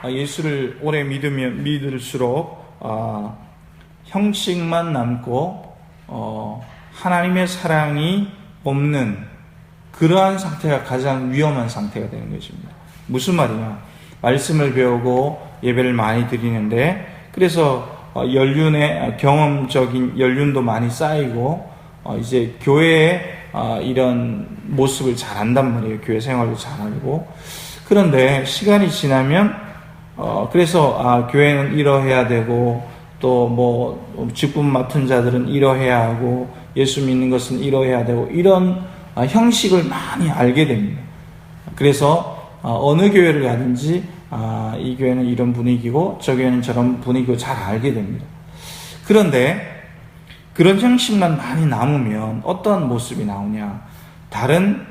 예수를 오래 믿으면 믿을수록 형식만 남고 하나님의 사랑이 없는 그러한 상태가 가장 위험한 상태가 되는 것입니다. 무슨 말이냐? 말씀을 배우고 예배를 많이 드리는데, 그래서 연륜의 경험적인 연륜도 많이 쌓이고 이제 교회의 이런 모습을 잘 안단 말이에요. 교회 생활도 잘하고. 그런데 시간이 지나면 그래서 교회는 이러해야 되고, 또 뭐 직분 맡은 자들은 이러해야 하고, 예수 믿는 것은 이러해야 되고, 이런 형식을 많이 알게 됩니다. 그래서 어느 교회를 가든지 이 교회는 이런 분위기고 저 교회는 저런 분위기고 잘 알게 됩니다. 그런데 그런 형식만 많이 남으면 어떤 모습이 나오냐? 다른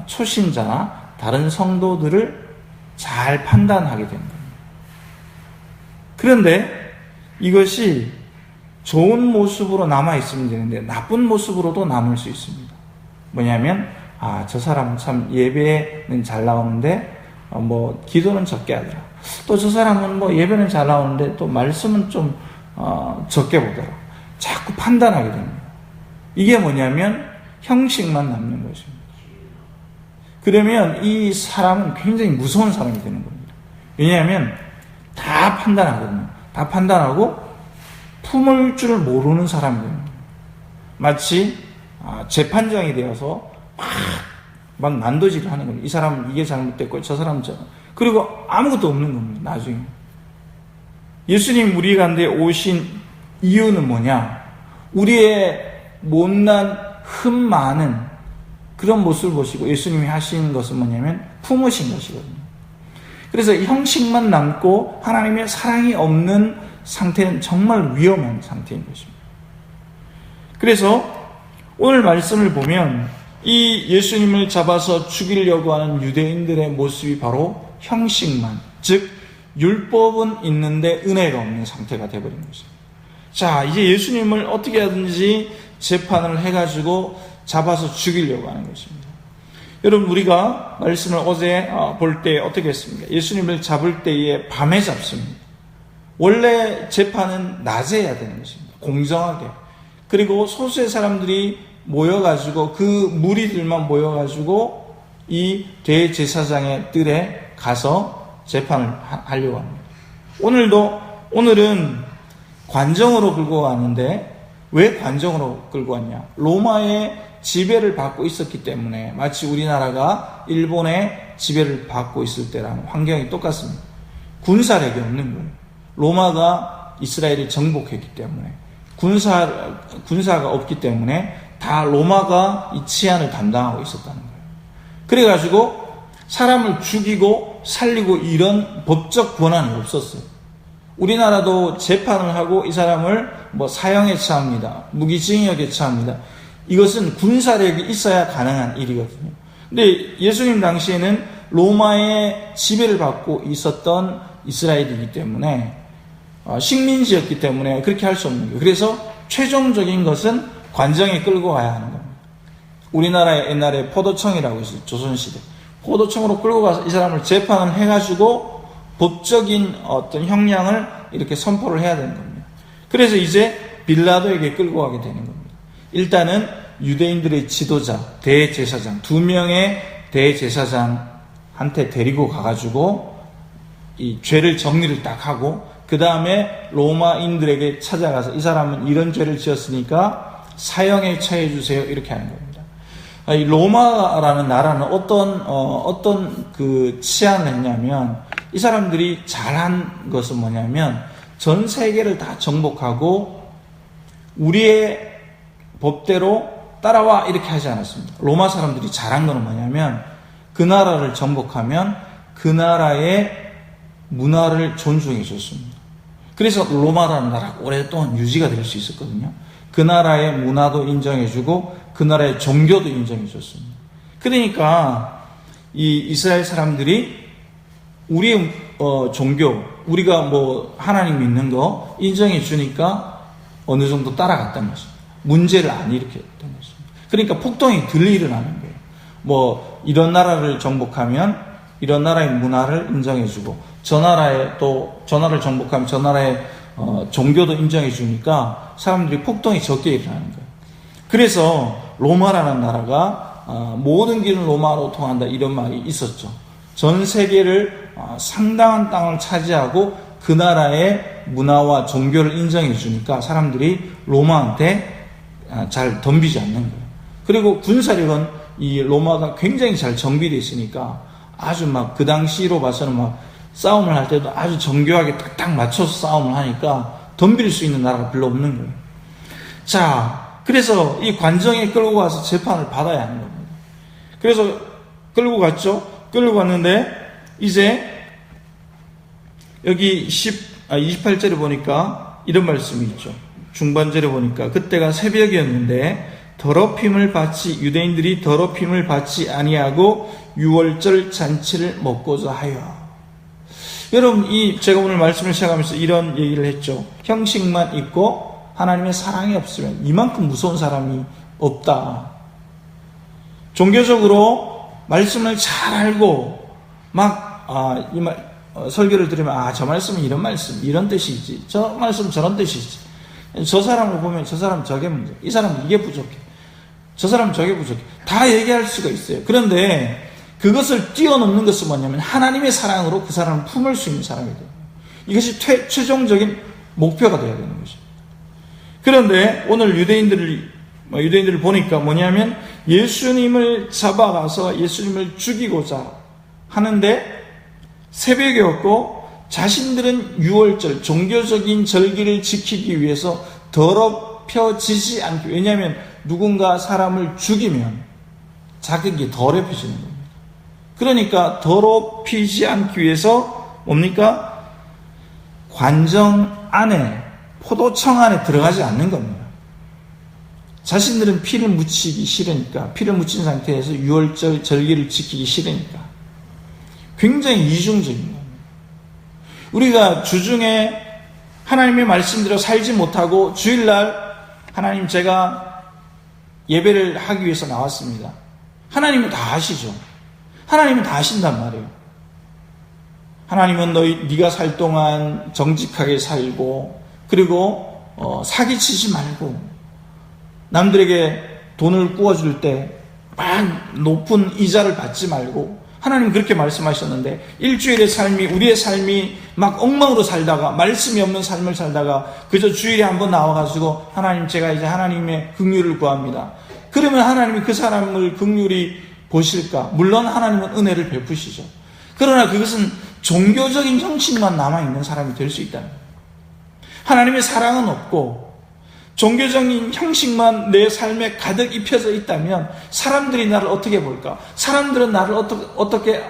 초신자나 다른 성도들을 잘 판단하게 됩니다. 그런데 이것이 좋은 모습으로 남아있으면 되는데 나쁜 모습으로도 남을 수 있습니다. 뭐냐면 저 사람은 참 예배는 잘 나오는데 기도는 적게 하더라. 또 저 사람은 예배는 잘 나오는데 또 말씀은 좀 적게 보더라. 자꾸 판단하게 됩니다. 이게 뭐냐면 형식만 남는 것입니다. 그러면 이 사람은 굉장히 무서운 사람이 되는 겁니다. 왜냐하면 다 판단하거든요. 다 판단하고 품을 줄 모르는 사람이 됩니다. 마치 재판장이 되어서 막 난도질을 하는 겁니다. 이 사람은 이게 잘못됐고 저 사람은 그리고 아무것도 없는 겁니다. 나중에 예수님 우리 가운데 오신 이유는 뭐냐? 우리의 못난 흠 많은 그런 모습을 보시고 예수님이 하신 것은 뭐냐면 품으신 것이거든요. 그래서 형식만 남고 하나님의 사랑이 없는 상태는 정말 위험한 상태인 것입니다. 그래서 오늘 말씀을 보면 이 예수님을 잡아서 죽이려고 하는 유대인들의 모습이 바로 형식만, 즉 율법은 있는데 은혜가 없는 상태가 되어버린 것입니다. 자, 이제 예수님을 어떻게 하든지 재판을 해가지고 잡아서 죽이려고 하는 것입니다. 여러분, 우리가 말씀을 어제 볼 때 어떻게 했습니까? 예수님을 잡을 때에 밤에 잡습니다. 원래 재판은 낮에 해야 되는 것입니다. 공정하게. 그리고 소수의 사람들이 모여가지고 그 무리들만 모여가지고 이 대제사장의 뜰에 가서 재판을 하려고 합니다. 오늘은 관정으로 끌고 가는데 왜 관정으로 끌고 왔냐? 로마의 지배를 받고 있었기 때문에, 마치 우리나라가 일본의 지배를 받고 있을 때랑 환경이 똑같습니다. 군사력이 없는 거예요. 로마가 이스라엘을 정복했기 때문에 군사가 없기 때문에 다 로마가 이 치안을 담당하고 있었다는 거예요. 그래가지고 사람을 죽이고 살리고 이런 법적 권한이 없었어요. 우리나라도 재판을 하고 이 사람을 사형에 처합니다. 무기징역에 처합니다. 이것은 군사력이 있어야 가능한 일이거든요. 근데 예수님 당시에는 로마의 지배를 받고 있었던 이스라엘이기 때문에 식민지였기 때문에 그렇게 할 수 없는 거예요. 그래서 최종적인 것은 관정에 끌고 가야 하는 겁니다. 우리나라에 옛날에 포도청이라고 있어요. 조선시대. 포도청으로 끌고 가서 이 사람을 재판을 해가지고 법적인 어떤 형량을 이렇게 선포를 해야 되는 겁니다. 그래서 이제 빌라도에게 끌고 가게 되는 겁니다. 일단은 유대인들의 지도자, 대제사장, 2명의 대제사장한테 데리고 가가지고 이 죄를 정리를 딱 하고, 그 다음에 로마인들에게 찾아가서 이 사람은 이런 죄를 지었으니까 사형에 처해 주세요, 이렇게 하는 겁니다. 이 로마라는 나라는 어떤 그 치안을 했냐면, 이 사람들이 잘한 것은 뭐냐면 전 세계를 다 정복하고 우리의 법대로 따라와 이렇게 하지 않았습니다. 로마 사람들이 잘한 것은 뭐냐면 그 나라를 정복하면 그 나라의 문화를 존중해 줬습니다. 그래서 로마라는 나라가 오랫동안 유지가 될 수 있었거든요. 그 나라의 문화도 인정해 주고 그 나라의 종교도 인정해 줬습니다. 그러니까 이 이스라엘 사람들이 우리의 종교, 우리가 하나님 믿는 거 인정해 주니까 어느 정도 따라갔단 것입니다. 문제를 안 일으켰던 것입니다. 그러니까 폭동이 덜 일어나는 거예요. 뭐 이런 나라를 정복하면 이런 나라의 문화를 인정해주고 저 나라를 정복하면 저 나라의 종교도 인정해주니까 사람들이 폭동이 적게 일어나는 거예요. 그래서 로마라는 나라가 모든 길은 로마로 통한다 이런 말이 있었죠. 전 세계를 상당한 땅을 차지하고 그 나라의 문화와 종교를 인정해 주니까 사람들이 로마한테 잘 덤비지 않는 거예요. 그리고 군사력은 이 로마가 굉장히 잘 정비되어 있으니까 아주 막 그 당시로 봐서는 막 싸움을 할 때도 아주 정교하게 딱딱 맞춰서 싸움을 하니까 덤빌 수 있는 나라가 별로 없는 거예요. 자, 그래서 이 관정에 끌고 가서 재판을 받아야 하는 겁니다. 그래서 끌고 갔죠. 끌고 갔는데 이제 여기 28절에 보니까 이런 말씀이 있죠. 중반절에 보니까 그때가 새벽이었는데 유대인들이 더럽힘을 받지 아니하고 유월절 잔치를 먹고자 하여. 여러분, 제가 오늘 말씀을 시작하면서 이런 얘기를 했죠. 형식만 있고 하나님의 사랑이 없으면 이만큼 무서운 사람이 없다. 종교적으로 말씀을 잘 알고 설교를 들으면 저 말씀은 이런 말씀, 이런 뜻이지. 저 말씀은 저런 뜻이지. 저 사람을 보면 저 사람 저게 문제, 이 사람은 이게 부족해, 저 사람은 저게 부족해. 다 얘기할 수가 있어요. 그런데 그것을 뛰어넘는 것은 뭐냐면 하나님의 사랑으로 그 사람을 품을 수 있는 사람이 돼요. 이것이 최종적인 목표가 되어야 되는 것입니다. 그런데 오늘 유대인들을 보니까 뭐냐면 예수님을 잡아가서 예수님을 죽이고자 하는데 새벽이었고 자신들은 유월절 종교적인 절기를 지키기 위해서 더럽혀지지 않기, 왜냐하면 누군가 사람을 죽이면 자격이 더럽혀지는 겁니다. 그러니까 더럽히지 않기 위해서 뭡니까? 관정 안에, 포도청 안에 들어가지 않는 겁니다. 자신들은 피를 묻히기 싫으니까, 피를 묻힌 상태에서 유월절 절기를 지키기 싫으니까. 굉장히 이중적인 겁니다. 우리가 주중에 하나님의 말씀대로 살지 못하고 주일날 하나님 제가 예배를 하기 위해서 나왔습니다. 하나님은 다 아시죠. 하나님은 다 아신단 말이에요. 하나님은 네가 살 동안 정직하게 살고, 그리고 사기치지 말고, 남들에게 돈을 구워줄 때 막 높은 이자를 받지 말고, 하나님 그렇게 말씀하셨는데 일주일의 삶이, 우리의 삶이 막 엉망으로 살다가 말씀이 없는 삶을 살다가 그저 주일에 한번 나와가지고 하나님 제가 이제 하나님의 긍휼을 구합니다. 그러면 하나님이 그 사람을 긍휼히 보실까? 물론 하나님은 은혜를 베푸시죠. 그러나 그것은 종교적인 형식만 남아있는 사람이 될 수 있다는 거예요. 하나님의 사랑은 없고 종교적인 형식만 내 삶에 가득 입혀져 있다면 사람들이 나를 어떻게 볼까? 사람들은 나를 어떻게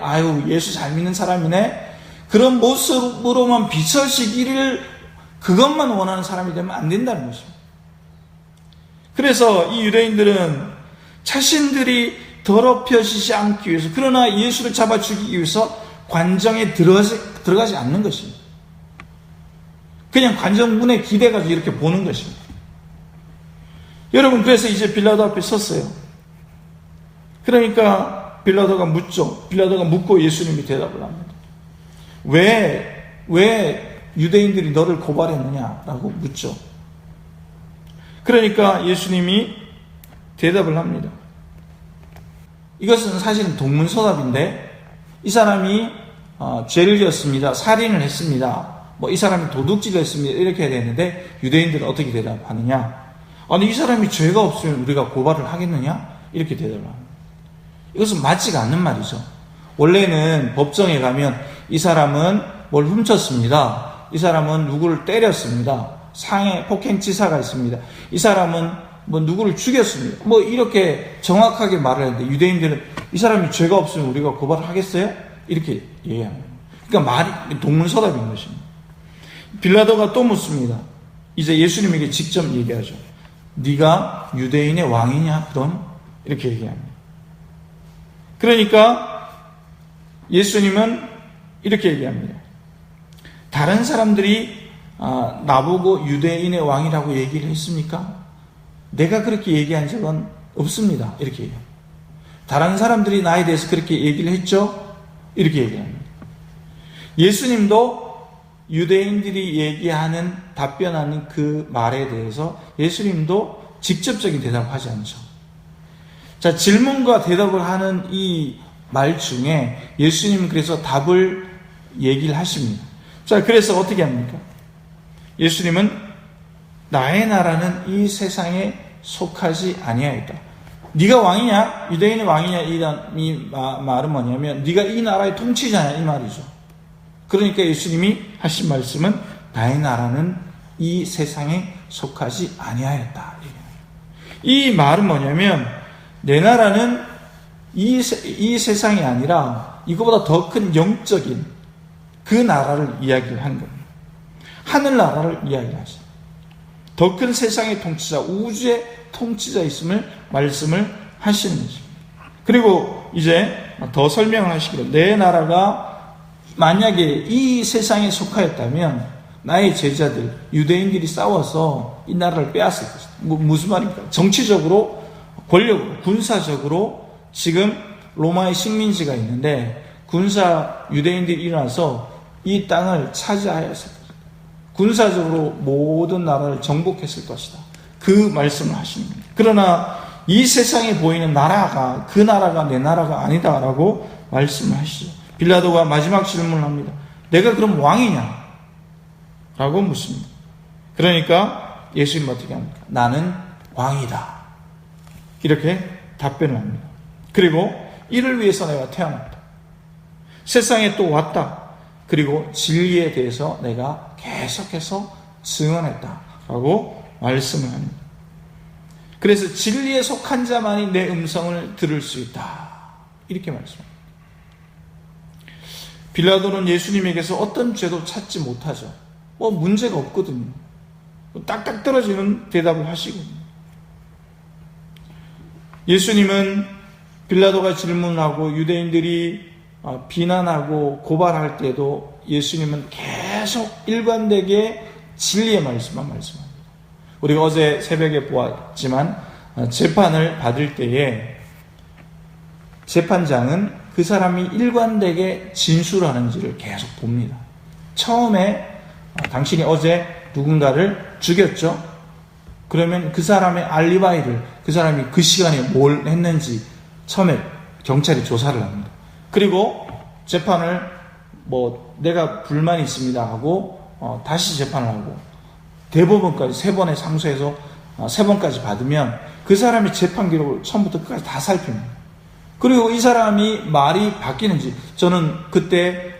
예수 잘 믿는 사람이네? 그런 모습으로만 비춰지기를, 그것만 원하는 사람이 되면 안 된다는 것입니다. 그래서 이 유대인들은 자신들이 더럽혀지지 않기 위해서, 그러나 예수를 잡아 죽이기 위해서 관정에 들어가지 않는 것입니다. 그냥 관정 문에 기대가지고 이렇게 보는 것입니다. 여러분, 그래서 이제 빌라도 앞에 섰어요. 그러니까 빌라도가 묻죠. 빌라도가 묻고 예수님이 대답을 합니다. 왜 유대인들이 너를 고발했느냐라고 묻죠. 그러니까 예수님이 대답을 합니다. 이것은 사실은 동문서답인데, 이 사람이 죄를 지었습니다, 살인을 했습니다, 이 사람이 도둑질을 했습니다, 이렇게 해야 되는데 유대인들은 어떻게 대답하느냐? 아니, 이 사람이 죄가 없으면 우리가 고발을 하겠느냐? 이렇게 대답을 합니다. 이것은 맞지가 않는 말이죠. 원래는 법정에 가면 이 사람은 뭘 훔쳤습니다, 이 사람은 누구를 때렸습니다, 상해 폭행치사가 있습니다, 이 사람은 누구를 죽였습니다, 이렇게 정확하게 말을 하는데 유대인들은 이 사람이 죄가 없으면 우리가 고발을 하겠어요? 이렇게 얘기합니다. 그러니까 말이 동문서답인 것입니다. 빌라도가 또 묻습니다. 이제 예수님에게 직접 얘기하죠. 네가 유대인의 왕이냐? 그럼? 이렇게 얘기합니다. 그러니까 예수님은 이렇게 얘기합니다. 다른 사람들이 나보고 유대인의 왕이라고 얘기를 했습니까? 내가 그렇게 얘기한 적은 없습니다. 이렇게 얘기합니다. 다른 사람들이 나에 대해서 그렇게 얘기를 했죠? 이렇게 얘기합니다. 예수님도 유대인들이 얘기하는 답변하는 그 말에 대해서 예수님도 직접적인 대답을 하지 않죠. 자, 질문과 대답을 하는 이 말 중에 예수님은 그래서 답을 얘기를 하십니다. 자, 그래서 어떻게 합니까? 예수님은 나의 나라는 이 세상에 속하지 아니하였다. 네가 왕이냐? 유대인의 왕이냐? 이 말은 뭐냐면 네가 이 나라의 통치자냐? 이 말이죠. 그러니까 예수님이 하신 말씀은 나의 나라는 이 세상에 속하지 아니하였다. 이 말은 뭐냐면 내 나라는 이 세상이 아니라 이거보다 더 큰 영적인 그 나라를 이야기를 하는 겁니다. 하늘나라를 이야기하죠. 더 큰 세상의 통치자, 우주의 통치자 있음을 말씀을 하시는 거죠. 그리고 이제 더 설명을 하시기로 내 나라가 만약에 이 세상에 속하였다면 나의 제자들, 유대인들이 싸워서 이 나라를 빼앗을 것이다. 무슨 말입니까? 정치적으로, 권력으로, 군사적으로 지금 로마의 식민지가 있는데 유대인들이 일어나서 이 땅을 차지하였을 것이다. 군사적으로 모든 나라를 정복했을 것이다. 그 말씀을 하시는 겁니다. 그러나 이 세상에 보이는 나라가 그 나라가 내 나라가 아니다라고 말씀을 하시죠. 빌라도가 마지막 질문을 합니다. 내가 그럼 왕이냐? 라고 묻습니다. 그러니까 예수님은 어떻게 합니까? 나는 왕이다. 이렇게 답변을 합니다. 그리고 이를 위해서 내가 태어났다. 세상에 또 왔다. 그리고 진리에 대해서 내가 계속해서 증언했다. 라고 말씀을 합니다. 그래서 진리에 속한 자만이 내 음성을 들을 수 있다. 이렇게 말씀합니다. 빌라도는 예수님에게서 어떤 죄도 찾지 못하죠. 문제가 없거든요. 딱딱 떨어지는 대답을 하시거든요. 예수님은 빌라도가 질문하고 유대인들이 비난하고 고발할 때도 예수님은 계속 일관되게 진리의 말씀만 말씀합니다. 우리가 어제 새벽에 보았지만 재판을 받을 때에 재판장은 그 사람이 일관되게 진술하는지를 계속 봅니다. 처음에 당신이 어제 누군가를 죽였죠? 그러면 그 사람의 알리바이를, 그 사람이 그 시간에 뭘 했는지 처음에 경찰이 조사를 합니다. 그리고 재판을 내가 불만이 있습니다 하고 다시 재판을 하고 대법원까지 3번에 상소해서 3번까지 받으면 그 사람이 재판 기록을 처음부터 끝까지 다 살핍니다. 그리고 이 사람이 말이 바뀌는지, 저는 그때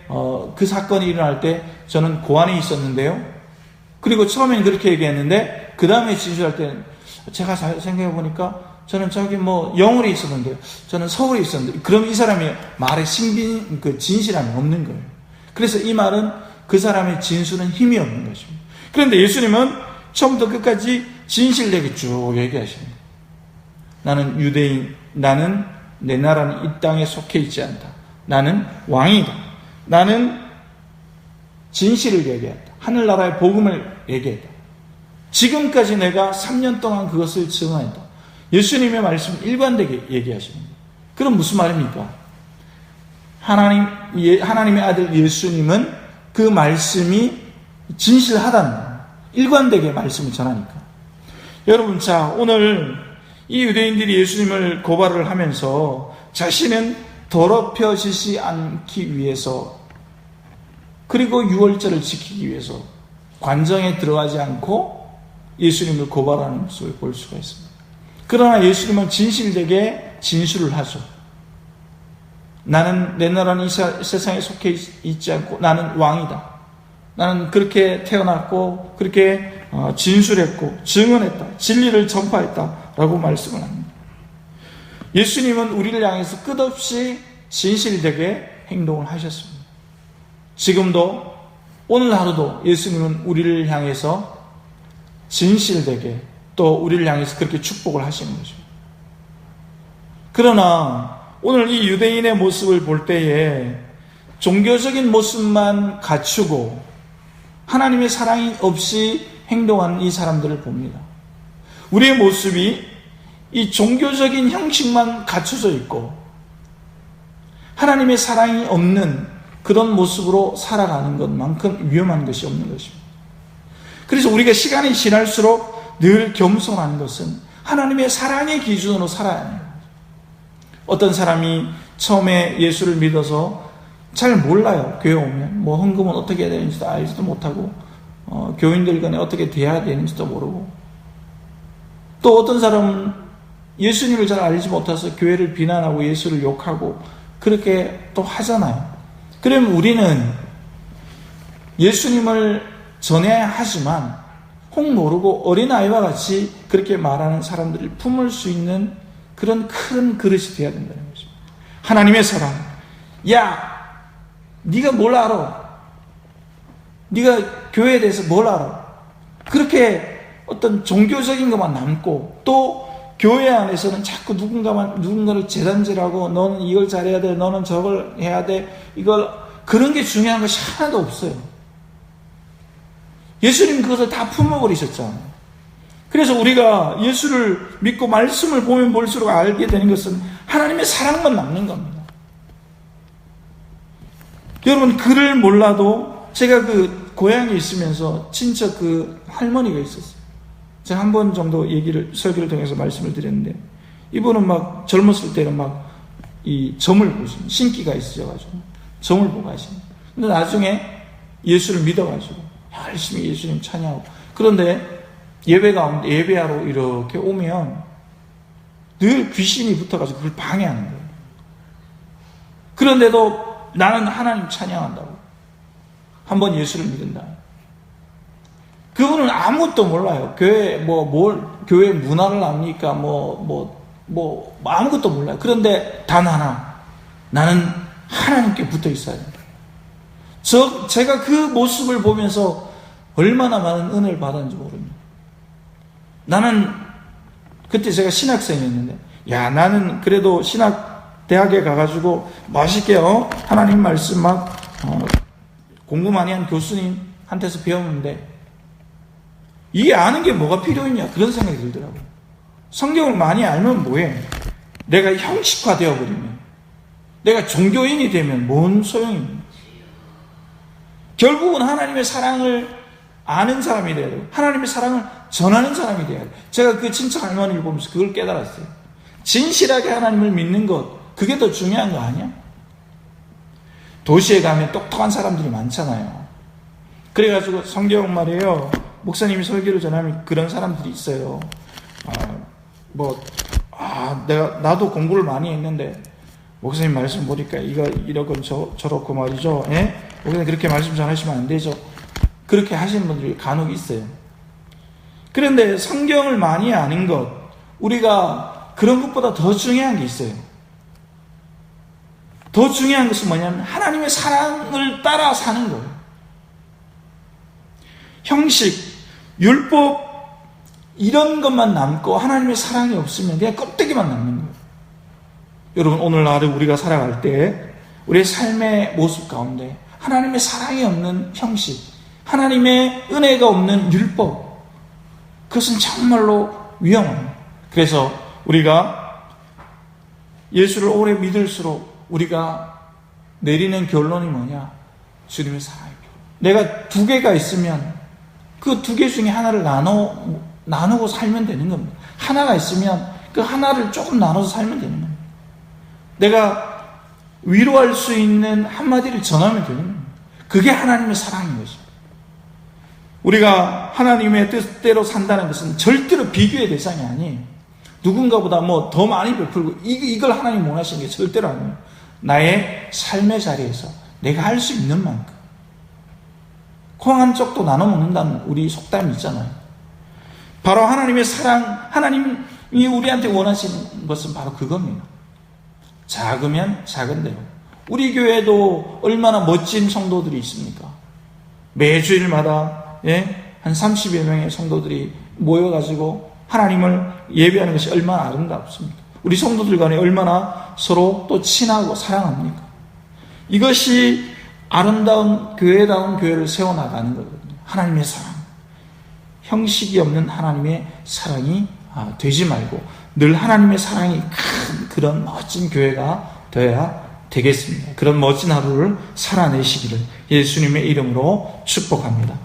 그 사건이 일어날 때 저는 고안에 있었는데요. 그리고 처음에는 그렇게 얘기했는데 그 다음에 진술할 때는 제가 생각해 보니까 저는 영월에 있었는데요. 저는 서울에 있었는데, 그럼 이 사람이 말에 진실함이 없는 거예요. 그래서 이 말은 그 사람의 진술은 힘이 없는 것입니다. 그런데 예수님은 처음부터 끝까지 진실되게 쭉 얘기하십니다. 나는 유대인, 나는 내 나라는 이 땅에 속해 있지 않다. 나는 왕이다. 나는 진실을 얘기했다. 하늘나라의 복음을 얘기했다. 지금까지 내가 3년 동안 그것을 증언했다. 예수님의 말씀 일관되게 얘기하십니다. 그럼 무슨 말입니까? 하나님의 아들 예수님은 그 말씀이 진실하다는 거예요. 일관되게 말씀을 전하니까. 여러분, 자, 오늘 이 유대인들이 예수님을 고발을 하면서 자신은 더럽혀지지 않기 위해서, 그리고 유월절을 지키기 위해서 관정에 들어가지 않고 예수님을 고발하는 모습을 볼 수가 있습니다. 그러나 예수님은 진실되게 진술을 하죠. 나는, 내 나라는 이 세상에 속해 있지 않고 나는 왕이다. 나는 그렇게 태어났고 그렇게 진술했고 증언했다. 진리를 전파했다. 라고 말씀을 합니다. 예수님은 우리를 향해서 끝없이 진실되게 행동을 하셨습니다. 지금도, 오늘 하루도 예수님은 우리를 향해서 진실되게, 또 우리를 향해서 그렇게 축복을 하시는 것입니다. 그러나 오늘 이 유대인의 모습을 볼 때에 종교적인 모습만 갖추고 하나님의 사랑이 없이 행동하는 이 사람들을 봅니다. 우리의 모습이 이 종교적인 형식만 갖춰져 있고 하나님의 사랑이 없는 그런 모습으로 살아가는 것만큼 위험한 것이 없는 것입니다. 그래서 우리가 시간이 지날수록 늘 겸손한 것은 하나님의 사랑의 기준으로 살아야 합니다. 어떤 사람이 처음에 예수를 믿어서 잘 몰라요. 교회 오면 뭐 헌금은 어떻게 해야 되는지도 알지도 못하고 교인들 간에 어떻게 대해야 되는지도 모르고, 또 어떤 사람은 예수님을 잘 알지 못해서 교회를 비난하고 예수를 욕하고 그렇게 또 하잖아요. 그러면 우리는 예수님을 전해야 하지만 혹 모르고 어린아이와 같이 그렇게 말하는 사람들을 품을 수 있는 그런 큰 그릇이 되어야 된다는 것입니다. 하나님의 사랑. 야, 네가 뭘 알아? 네가 교회에 대해서 뭘 알아? 그렇게 어떤 종교적인 것만 남고, 또 교회 안에서는 자꾸 누군가를 재단질하고 너는 이걸 잘해야 돼, 너는 저걸 해야 돼, 그런 게 중요한 것이 하나도 없어요. 예수님 그것을 다 품어버리셨잖아요. 그래서 우리가 예수를 믿고 말씀을 보면 볼수록 알게 되는 것은 하나님의 사랑만 남는 겁니다. 여러분, 그를 몰라도 제가 그 고향에 있으면서 친척 그 할머니가 있었어요. 제가 한 번 정도 설교를 통해서 말씀을 드렸는데, 이분은 막 젊었을 때는 막 이 점을 보시는, 신기가 있으셔가지고 점을 보고 하시는. 근데 나중에 예수를 믿어가지고 열심히 예수님 찬양하고, 그런데 예배하러 이렇게 오면 늘 귀신이 붙어가지고 그걸 방해하는 거예요. 그런데도 나는 하나님 찬양한다고. 한번 예수를 믿는다. 그분은 아무것도 몰라요. 교회 문화를 압니까? 아무것도 몰라요. 그런데 단 하나, 나는 하나님께 붙어 있어야 된다. 제가 그 모습을 보면서 얼마나 많은 은혜를 받았는지 모릅니다. 나는 그때 제가 신학생이었는데, 나는 그래도 대학에 가가지고 맛있게 하나님 말씀 막 공부 많이 한 교수님한테서 배웠는데, 이 아는 게 뭐가 필요했냐, 그런 생각이 들더라고요. 성경을 많이 알면 뭐해? 내가 형식화 되어버리면, 내가 종교인이 되면 뭔 소용입니까? 결국은 하나님의 사랑을 아는 사람이 돼야 돼요. 하나님의 사랑을 전하는 사람이 돼야 돼요. 제가 그 친척 할머니를 보면서 그걸 깨달았어요. 진실하게 하나님을 믿는 것, 그게 더 중요한 거 아니야? 도시에 가면 똑똑한 사람들이 많잖아요. 그래가지고 성경 말이에요. 목사님이 설교를 전하면 그런 사람들이 있어요. 나도 공부를 많이 했는데 목사님 말씀 보니까 이러건 저렇고 말이죠. 목사님 그렇게 말씀 전하시면 안 되죠. 그렇게 하시는 분들이 간혹 있어요. 그런데 성경을 많이 아는 것, 우리가 그런 것보다 더 중요한 게 있어요. 더 중요한 것은 뭐냐면 하나님의 사랑을 따라 사는 거예요. 형식, 율법, 이런 것만 남고 하나님의 사랑이 없으면 그냥 껍데기만 남는 거예요. 여러분, 오늘 하루 우리가 살아갈 때 우리의 삶의 모습 가운데 하나님의 사랑이 없는 형식, 하나님의 은혜가 없는 율법, 그것은 정말로 위험합니다. 그래서 우리가 예수를 오래 믿을수록 우리가 내리는 결론이 뭐냐? 주님의 사랑이에요. 내가 두 개가 있으면 그 두 개 중에 하나를 나누고 살면 되는 겁니다. 하나가 있으면 그 하나를 조금 나눠서 살면 되는 겁니다. 내가 위로할 수 있는 한마디를 전하면 되는 겁니다. 그게 하나님의 사랑인 것입니다. 우리가 하나님의 뜻대로 산다는 것은 절대로 비교의 대상이 아니에요. 누군가보다 더 많이 베풀고 이걸 하나님 원하시는 게 절대로 아니에요. 나의 삶의 자리에서 내가 할 수 있는 만큼 콩 한 쪽도 나눠 먹는다는 우리 속담이 있잖아요. 바로 하나님의 사랑, 하나님이 우리한테 원하시는 것은 바로 그겁니다. 작으면 작은 대로. 우리 교회도 얼마나 멋진 성도들이 있습니까? 매주일마다 한 30여 명의 성도들이 모여가지고 하나님을 예배하는 것이 얼마나 아름답습니까? 우리 성도들 간에 얼마나 서로 또 친하고 사랑합니까? 이것이 아름다운 교회다운 교회를 세워나가는 거거든요. 하나님의 사랑, 형식이 없는 하나님의 사랑이 되지 말고 늘 하나님의 사랑이 큰 그런 멋진 교회가 되어야 되겠습니다. 그런 멋진 하루를 살아내시기를 예수님의 이름으로 축복합니다.